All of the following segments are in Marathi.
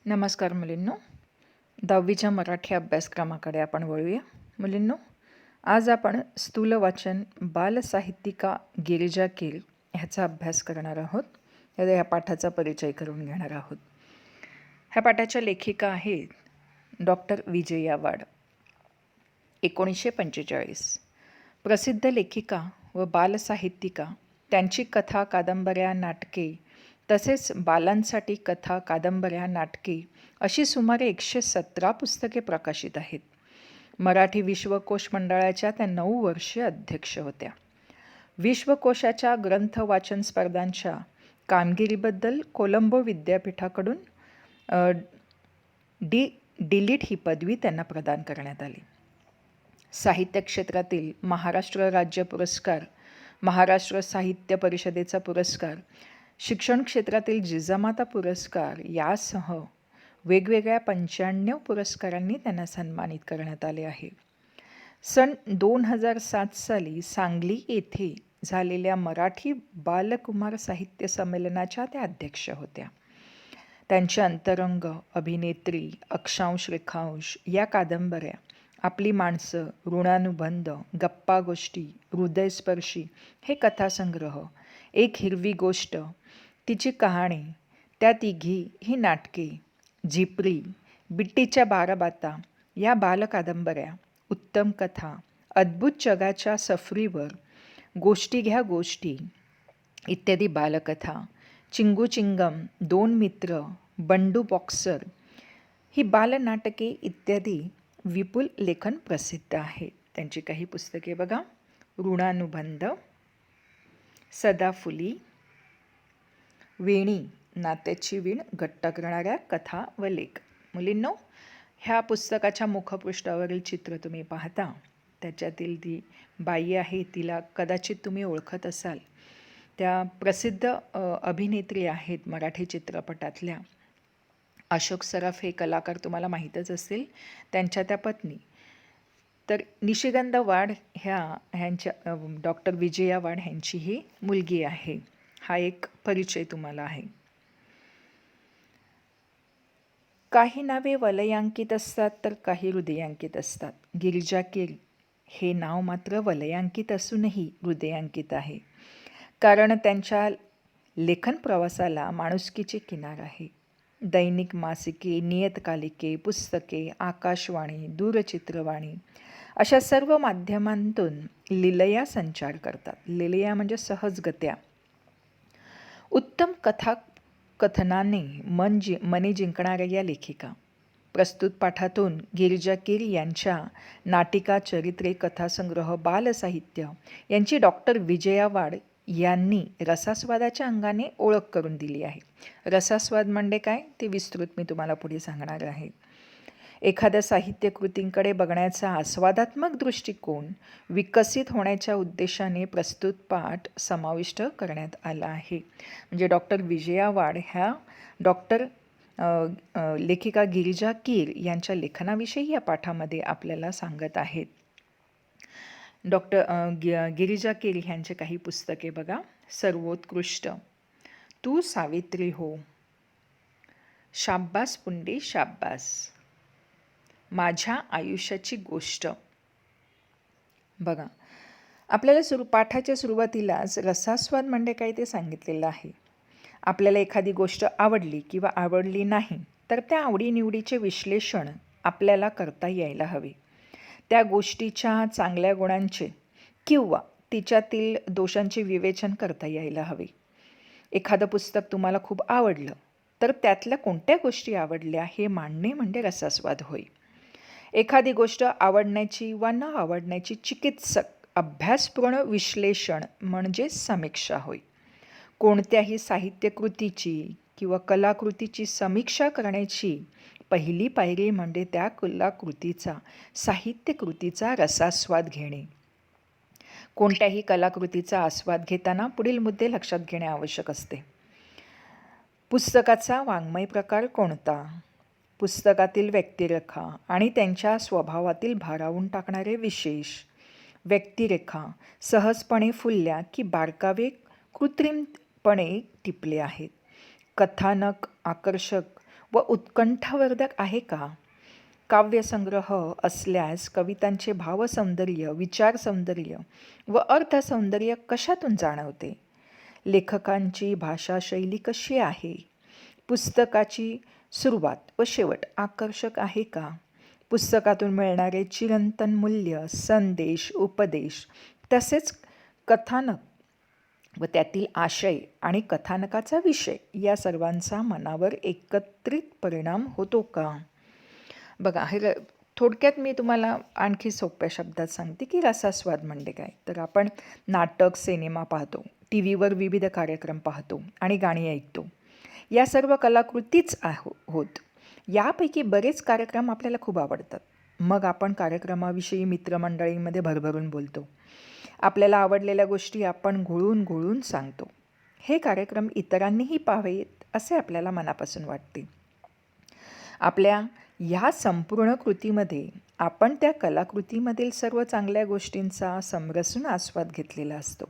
नमस्कार मुलींनो, 10वीच्या मराठी अभ्यासक्रमाकडे आपण वळूया. मुलींनो, आज आपण स्थूल वाचन बालसाहित्यिका गिरिजा कीर ह्याचा अभ्यास करणार आहोत. ह्या पाठाचा परिचय करून घेणार आहोत. ह्या पाठाच्या लेखिका आहेत डॉक्टर विजया वाड. 1945 प्रसिद्ध लेखिका व बालसाहित्यिका. त्यांची कथा, कादंबऱ्या, नाटके तसेच बालांसाठी कथा, कादंबऱ्या, नाटके अशी सुमारे 117 पुस्तके प्रकाशित आहेत. मराठी विश्वकोश मंडळाच्या त्या 9 वर्षे अध्यक्ष होत्या. विश्वकोशाच्या ग्रंथ वाचन स्पर्धांच्या कामगिरीबद्दल कोलंबो विद्यापीठाकडून डिलीट ही पदवी त्यांना प्रदान करण्यात आली. साहित्य क्षेत्रातील महाराष्ट्र राज्य पुरस्कार, महाराष्ट्र साहित्य परिषदेचा पुरस्कार, शिक्षण क्षेत्रातील जिजामाता पुरस्कार यासह वेगवेगळ्या 95 पुरस्कारांनी त्यांना सन्मानित करण्यात आले आहे. सन 2007 साली सांगली येथे झालेल्या मराठी बालकुमार साहित्य संमेलनाच्या त्या अध्यक्ष होत्या. त्यांच्या अंतरंग, अभिनेत्री, अक्षांश रेखांश या कादंबऱ्या, आपली माणसं, ऋणानुबंध, गप्पा गोष्टी, हृदयस्पर्शी हे कथासंग्रह, एक हिरवी गोष्ट, तिची कहाणी, त्या तिघी ही नाटके, झिपरी, बिट्टीच्या 12 बाता या बालकादंबऱ्या, उत्तम कथा, अद्भुत जगाच्या सफरीवर, गोष्टी घ्या गोष्टी इत्यादी बालकथा, चिंगू चिंगम, 2 मित्र, बंडू बॉक्सर ही बालनाटके इत्यादी विपुल लेखन प्रसिद्ध आहे. त्यांची काही पुस्तके बघा: ऋणानुबंध, सदाफुली, वेणी, नात्याची वीण घट्ट करणाऱ्या कथा व लेख. मुलींनो, ह्या पुस्तकाच्या मुखपृष्ठावरील चित्र तुम्ही पाहता. त्याच्यातील ती बाई आहे, तिला कदाचित तुम्ही ओळखत असाल. त्या प्रसिद्ध अभिनेत्री आहेत मराठी चित्रपटातल्या. अशोक सराफ हे कलाकार तुम्हाला माहीतच असतील. त्यांच्या त्या पत्नी तर निशिगंध वाड ह्यांच्या डॉक्टर विजया वाड ह्यांची ही मुलगी आहे. हा एक परिचय तुम्हाला आहे. काही नावे वलयांकित असतात तर काही हृदयांकित असतात. गिरिजा कीर हे नाव मात्र वलयांकित असूनही हृदयांकित आहे, कारण त्यांच्या लेखन प्रवासाला माणुसकीची किनार आहे. दैनिक मासिके, नियतकालिके, पुस्तके, आकाशवाणी, दूरचित्रवाणी अशा सर्व माध्यमांतून लिलया संचार करतात. लिलया म्हणजे सहजगत्या. उत्तम कथनाने मने जिंकणाऱ्या या लेखिका. प्रस्तुत पाठातून गिरिजा कीर यांच्या नाटिका, चरित्रे, कथासंग्रह, बालसाहित्य यांची डॉक्टर विजया वाड यांनी रसास्वादाच्या अंगाने ओळख करून दिली आहे. रसास्वाद म्हणजे काय ते विस्तृत मी तुम्हाला पुढे सांगणार आहे. एखाद्या साहित्य कृतींकडे बघण्याचा आस्वादात्मक दृष्टिकोन विकसित होण्याच्या उद्देशाने प्रस्तुत पाठ समाविष्ट करण्यात आला आहे. म्हणजे डॉक्टर विजया वाड ह्या लेखिका गिरिजा कीर यांच्या लेखनाविषयी या पाठामध्ये आपल्याला सांगत आहेत. गिरिजा कीर ह्यांचे काही पुस्तके बघा: सर्वोत्कृष्ट, तू सावित्री हो, शाब्बास पुंडे शाब्बास, माझ्या आयुष्याची गोष्ट. बघा, आपल्याला पाठाच्या सुरुवातीलाच रसास्वाद म्हणजे काय ते सांगितलेलं आहे. आपल्याला एखादी गोष्ट आवडली किंवा आवडली नाही तर त्या आवडीनिवडीचे विश्लेषण आपल्याला करता यायला हवे. त्या गोष्टीच्या चांगल्या गुणांचे किंवा तिच्यातील दोषांचे विवेचन करता यायला हवे. एखादं पुस्तक तुम्हाला खूप आवडलं तर त्यातल्या कोणत्या गोष्टी आवडल्या हे मांडणे म्हणजे रसास्वाद होय. एखादी गोष्ट आवडण्याची वा न आवडण्याची चिकित्सक अभ्यासपूर्ण विश्लेषण म्हणजे समीक्षा होय. कोणत्याही साहित्यकृतीची किंवा कलाकृतीची समीक्षा करण्याची पहिली पायरी म्हणजे त्या कलाकृतीचा, साहित्यकृतीचा रसास्वाद घेणे. कोणत्याही कलाकृतीचा आस्वाद घेताना पुढील मुद्दे लक्षात घेणे आवश्यक असते. पुस्तकाचा वाङ्मय प्रकार कोणता, पुस्तकातील व्यक्तिरेखा आणि त्यांच्या स्वभावातील भारावून टाकणारे विशेष, व्यक्तिरेखा सहजपणे फुलल्या की बारकावे कृत्रिमपणे टिपले आहेत, कथानक आकर्षक व उत्कंठावर्धक आहे का? काव्यसंग्रह असल्यास कवितांचे भावसौंदर्य, विचारसौंदर्य व अर्थसौंदर्य कशातून जाणवते? लेखकांची भाषाशैली कशी आहे? पुस्तकाची सुरुवात व शेवट आकर्षक आहे का? पुस्तकातून मिळणारे चिरंतन मूल्य, संदेश, उपदेश तसेच कथानक व त्यातील आशय आणि कथानकाचा विषय या सर्वांचा मनावर एकत्रित परिणाम होतो का? बघा, हे थोडक्यात मी तुम्हाला आणखी सोप्या शब्दात सांगते की रसास्वाद म्हणजे काय. तर आपण नाटक, सिनेमा पाहतो, टी व्हीवर विविध कार्यक्रम पाहतो आणि गाणी ऐकतो. या सर्व कलाकृतीच होत. यापैकी बरेच कार्यक्रम आपल्याला खूप आवडतात. मग आपण कार्यक्रमाविषयी मित्रमंडळींमध्ये भरभरून बोलतो. आपल्याला आवडलेल्या गोष्टी आपण घोळून घोळून सांगतो. हे कार्यक्रम इतरांनीही पाहावेत असे आपल्याला मनापासून वाटते. आपल्या ह्या संपूर्ण कृतीमध्ये आपण त्या कलाकृतीमधील सर्व चांगल्या गोष्टींचा समरसून आस्वाद घेतलेला असतो.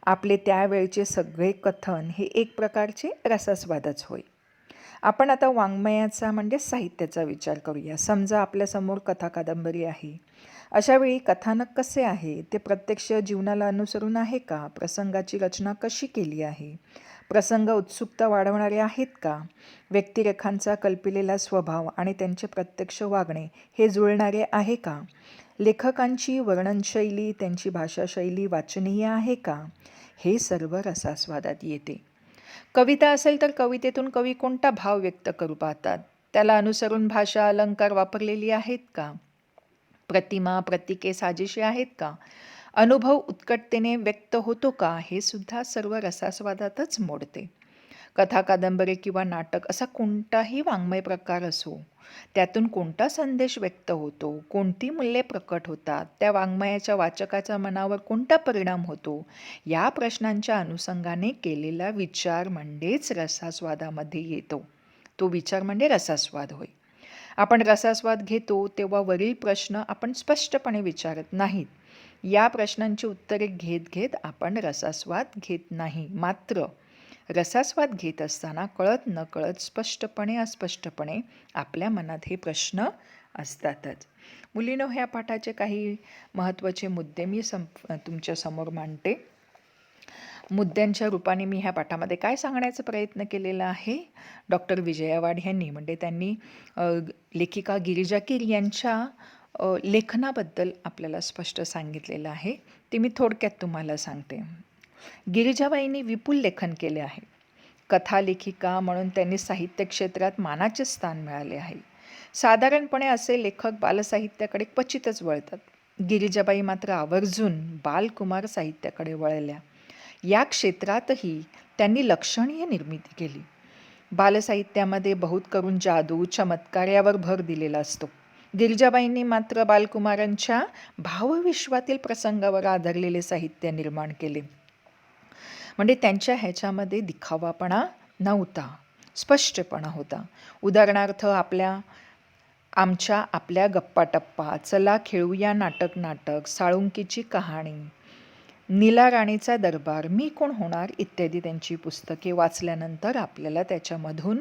आपले त्यावेळचे सगळे कथन हे एक प्रकारचे रसास्वादच होय. आपण आता वाङ्मयाचा म्हणजे साहित्याचा विचार करूया. समजा आपल्यासमोर कथा कादंबरी आहे. अशावेळी कथानक कसे आहे? ते प्रत्यक्ष जीवनाला अनुसरून आहे का? प्रसंगाची रचना कशी केली आहे? प्रसंग उत्सुकता वाढवणारे आहेत का? व्यक्तिरेखांचा कल्पिलेला स्वभाव आणि त्यांचे प्रत्यक्ष वागणे हे जुळणारे आहे का? लेखकांची वर्णनशैली, त्यांची भाषाशैली वाचनीय आहे का? हे सर्व रसास्वादात येते. कविता असेल तर कवितेतून कवी कोणता भाव व्यक्त करू पाहतात? त्याला अनुसरून भाषा, अलंकार वापरलेली आहेत का? प्रतिमा, प्रतीके साजेशी आहेत का? अनुभव उत्कटतेने व्यक्त होतो का? हे सुद्धा सर्व रसास्वादातच मोडते. कथा, कादंबरी किंवा नाटक असा कोणताही वाङ्मय प्रकार असो, त्यातून कोणता संदेश व्यक्त होतो, कोणती मूल्ये प्रकट होतात, त्या वाङ्मयाच्या वाचकाच्या मनावर कोणता परिणाम होतो, या प्रश्नांच्या अनुषंगाने केलेला विचार म्हणजेच रसास्वादामध्ये येतो. तो विचार म्हणजे रसास्वाद होय. आपण रसास्वाद घेतो तेव्हा वरील प्रश्न आपण स्पष्टपणे विचारत नाहीत. या प्रश्नांची उत्तरे घेत घेत आपण रसास्वाद घेत नाही. मात्र रसास्वाद घेत असताना कळत नकळत, स्पष्टपणे अस्पष्टपणे आपल्या मनात हे प्रश्न असतातच. मुलींनो, ह्या पाठाचे काही महत्त्वाचे मुद्दे मी तुमच्यासमोर मांडते. मुद्द्यांच्या रूपाने मी ह्या पाठामध्ये काय सांगण्याचा प्रयत्न केलेला आहे? डॉक्टर विजया वाड यांनी म्हणजे त्यांनी लेखिका गिरिजा कीर यांच्या लेखनाबद्दल आपल्याला स्पष्ट सांगितलेलं आहे. ते मी थोडक्यात तुम्हाला सांगते. गिरिजाबाईंनी विपुल लेखन केले आहे. कथा लेखिका म्हणून त्यांनी साहित्य क्षेत्रात मानाचे स्थान मिळाले आहे. साधारणपणे असे लेखक बालसाहित्याकडे क्वचितच वळतात. गिरिजाबाई मात्र आवर्जून बालकुमार साहित्याकडे वळल्या. या क्षेत्रातही त्यांनी लक्षणीय निर्मिती केली. बालसाहित्यामध्ये बहुत करून जादू, चमत्कार यावर भर दिलेला असतो. गिरिजाबाईंनी मात्र बालकुमारांच्या भावविश्वातील प्रसंगावर आधारलेले साहित्य निर्माण केले. म्हणजे त्यांच्या ह्याच्यामध्ये दिखावापणा नव्हता, स्पष्टपणा होता. उदाहरणार्थ आपल्या गप्पा टप्पा, चला खेळूया नाटक, साळुंकीची कहाणी, नीला राणीचा दरबार, मी कोण होणार इत्यादी त्यांची पुस्तके वाचल्यानंतर आपल्याला त्याच्यामधून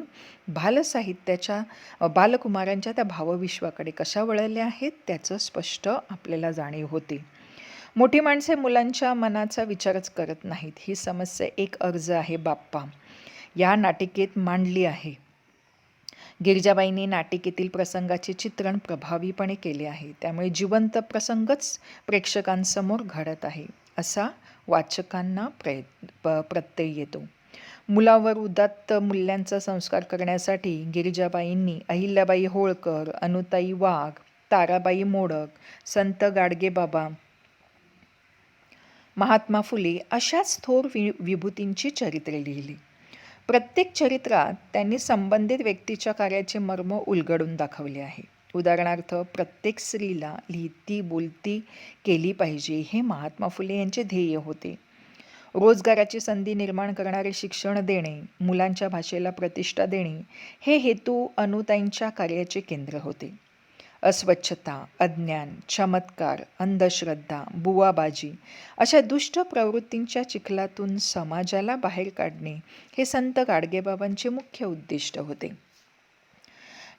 बालकुमारांच्या त्या भावविश्वाकडे कशा वळल्या आहेत त्याचं स्पष्ट आपल्याला जाणीव होते. मोठी माणसे मुलांच्या मनाचा विचारच करत नाहीत. ही समस्या एक अर्ज आहे बाप्पा या नाटिकेत मांडली आहे. गिरिजाबाईंनी नाटिकेतील प्रसंगाचे चित्रण प्रभावीपणे केले आहे. त्यामुळे जिवंत प्रसंगच प्रेक्षकांसमोर घडत आहे असा वाचकांना प्रत्यय येतो. मुलावर उदात्त मूल्यांचा संस्कार करण्यासाठी गिरिजाबाईंनी अहिल्याबाई होळकर, अनुताई वाघ, ताराबाई मोडक, संत गाडगेबाबा, महात्मा फुले अशाच थोर विभूतींची चरित्रे लिहिली. प्रत्येक चरित्रात त्यांनी संबंधित व्यक्तीच्या कार्याचे मर्म उलगडून दाखवले आहे. उदाहरणार्थ, प्रत्येक स्त्रीला लिहिती बोलती केली पाहिजे हे महात्मा फुले यांचे ध्येय होते. रोजगाराची संधी निर्माण करणारे शिक्षण देणे, मुलांच्या भाषेला प्रतिष्ठा देणे हे हेतू अनुताईंच्या कार्याचे केंद्र होते. अस्वच्छता, अज्ञान, चमत्कार, अंधश्रद्धा, बुवाबाजी अशा दुष्ट प्रवृत्तींच्या चिखलातून समाजाला बाहेर काढणे हे संत गाडगेबाबांचे मुख्य उद्दिष्ट होते.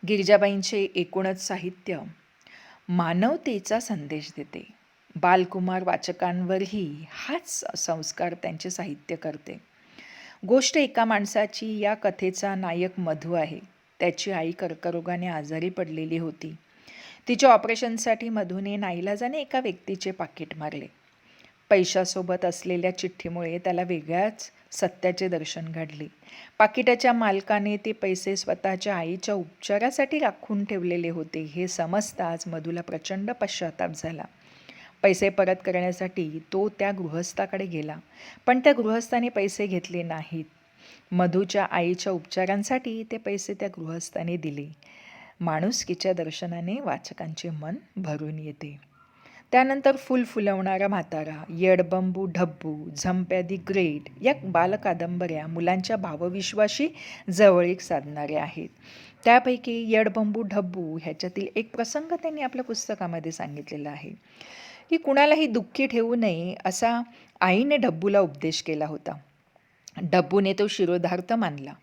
गिरिजाबाईंचे एकूणच साहित्य मानवतेचा संदेश देते. बालकुमार वाचकांवरही हाच संस्कार त्यांचे साहित्य करते. गोष्ट एका माणसाची. या कथेचा नायक मधू आहे. त्याची आई कर्करोगाने आजारी पडलेली होती. तिच्या ऑपरेशनसाठी मधूने नाईलाजाने एका व्यक्तीचे पाकीट मारले. पैशासोबत असलेल्या चिठ्ठीमुळे त्याला वेगळ्याच सत्याचे दर्शन घडले. पाकिटाच्या मालकाने ते पैसे स्वतःच्या आईच्या उपचारासाठी राखून ठेवलेले होते. हे समजताच मधूला प्रचंड पश्चाताप झाला. पैसे परत करण्यासाठी तो त्या गृहस्थाकडे गेला, पण त्या गृहस्थाने पैसे घेतले नाहीत. मधूच्या आईच्या उपचारांसाठी ते पैसे त्या गृहस्थाने दिले. माणुसकीच्या दर्शनाने वाचकांचे मन भरून येते. त्यानंतर फुल फुलवणारा म्हातारा, येडबंबू ढब्बू, झंप्या दी ग्रेट या बालकादंबऱ्या मुलांच्या भावविश्वाशी जवळीक साधणाऱ्या आहेत. त्यापैकी येडबंबू ढब्बू ह्याच्यातील एक प्रसंग त्यांनी आपल्या पुस्तकामध्ये सांगितलेला आहे की कुणालाही दुःखी ठेवू नये असा आईने ढब्बूला उपदेश केला होता. ढब्बूने तो शिरोधार्थ मानला.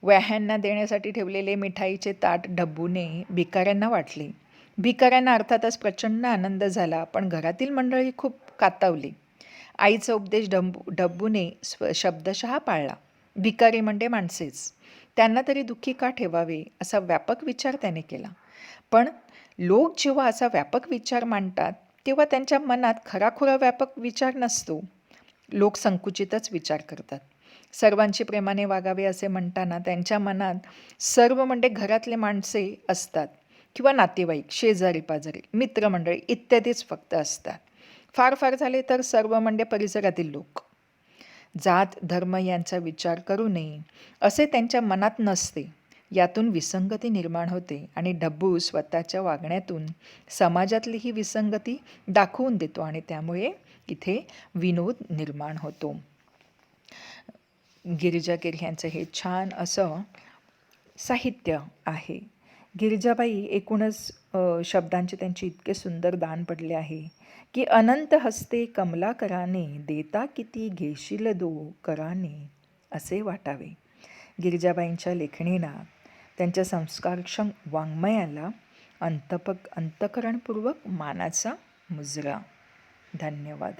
व्याह्यांना देण्यासाठी ठेवलेले मिठाईचे ताट ढब्बूने भिकाऱ्यांना वाटले. भिकाऱ्यांना अर्थातच प्रचंड आनंद झाला, पण घरातील मंडळी खूप कातावली. आईचा उपदेश ढब्बूने शब्दशः पाळला. भिकारी म्हणजे माणसेच, त्यांना तरी दुःखी का ठेवावे असा व्यापक विचार त्याने केला. पण लोक जेव्हा असा व्यापक विचार मांडतात तेव्हा त्यांच्या मनात खराखुरा व्यापक विचार नसतो. लोक संकुचितच विचार करतात. सर्वांची प्रेमाने वागावे असे म्हणताना त्यांच्या मनात सर्व म्हणजे घरातले माणसे असतात किंवा नातेवाईक, शेजारी पाजारी, मित्रमंडळी इत्यादीच फक्त असतात. फार फार झाले तर सर्व म्हणजे परिसरातील लोक. जात धर्म यांचा विचार करू नये असे त्यांच्या मनात नसते. यातून विसंगती निर्माण होते आणि ढब्बू स्वतःच्या वागण्यातून समाजातली ही विसंगती दाखवून देतो आणि त्यामुळे इथे विनोद निर्माण होतो. गिरिजा केर यांचं हे छान असं साहित्य आहे. गिरिजाबाई एकूणच शब्दांचे त्यांचे इतके सुंदर दान पडले आहे की अनंत हस्ते कमलाकराने देता किती घेशील दो कराने असे वाटावे. गिरिजाबाईंच्या लेखणीला, त्यांच्या संस्कारक्षम वाङ्मयाला अंतकरणपूर्वक मानाचा मुजरा. धन्यवाद.